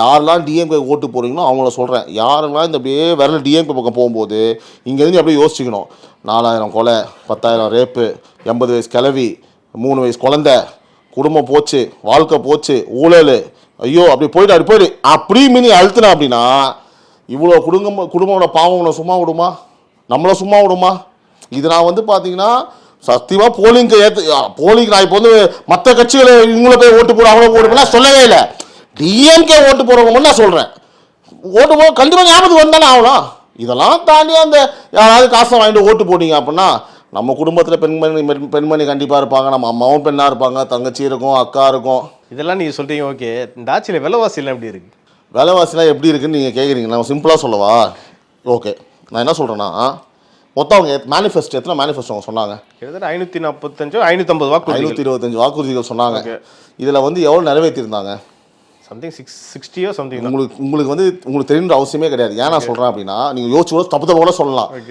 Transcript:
யாரெல்லாம் டிஎம்கே ஓட்டு போகிறீங்களோ அவங்கள சொல்கிறேன். யாரெல்லாம் இந்த அப்படியே விரல் டிஎம்கே பக்கம் போகும்போது இங்கேருந்து அப்படியே யோசிச்சுக்கணும். 4000 கொலை, 10,000 ரேப்பு, 80 வயசு கிழவி, 3 வயசு குழந்த, குடும்பம் போச்சு, வாழ்க்கை போச்சு, ஊழல், ஐயோ அப்படி போயிடு அப்படி மீனி அழுத்தினா அப்படின்னா இவ்வளோ குடும்பமோட பாவங்களை சும்மா விடுமா? நம்மளை சும்மா விடுமா? இது நான் வந்து பார்த்தீங்கன்னா சத்தியமாக போலிங்க்கு நான் இப்போ வந்து மற்ற கட்சிகளை இவங்கள போய் ஓட்டு போட அவங்கள ஓட்டு போட சொல்லவே இல்லை. டிஎம்கே ஓட்டு போடுறவங்க நான் சொல்கிறேன். ஓட்டு போட கண்டிப்பாக ஞாபகத்துக்கு வந்தானே ஆகலாம். இதெல்லாம் தாண்டி அந்த யாராவது காசை வாங்கிட்டு ஓட்டு போட்டீங்க அப்படின்னா நம்ம குடும்பத்தில் பெண்மணி கண்டிப்பாக இருப்பாங்க, நம்ம அம்மாவும் பெண்ணாக இருப்பாங்க, தங்கச்சி இருக்கும், அக்கா இருக்கும். இதெல்லாம் நீங்கள் சொல்கிறீங்க. ஓகே, இந்த ஆட்சியில் விலைவாசிலாம் எப்படி இருக்குது? விலைவாசிலாம் எப்படி இருக்குன்னு நீங்கள் கேட்குறீங்க. நான் சிம்பிளாக சொல்லவா? ஓகே, நான் என்ன சொல்கிறேன்னா மொத்தம் அவங்க மேனிஃபெஸ்டோ எத்தனை மேனிஃபெஸ்டோ அவங்க சொன்னாங்க? கிட்டத்தட்ட 545 550 வாக்குறுதிகள், 525 வாக்குறுதிகள் சொன்னாங்க. இதில் வந்து எவ்வளோ நிறைவேற்றிருந்தாங்க? Something 60 something. உங்களுக்கு வந்து உங்களுக்கு தெரியுன்ற அவசியமே கிடையாது. ஏன் நான் சொல்கிறேன் அப்படின்னா நீங்கள் யோசிச்சு கூட தப்பு கூட சொல்லலாம்.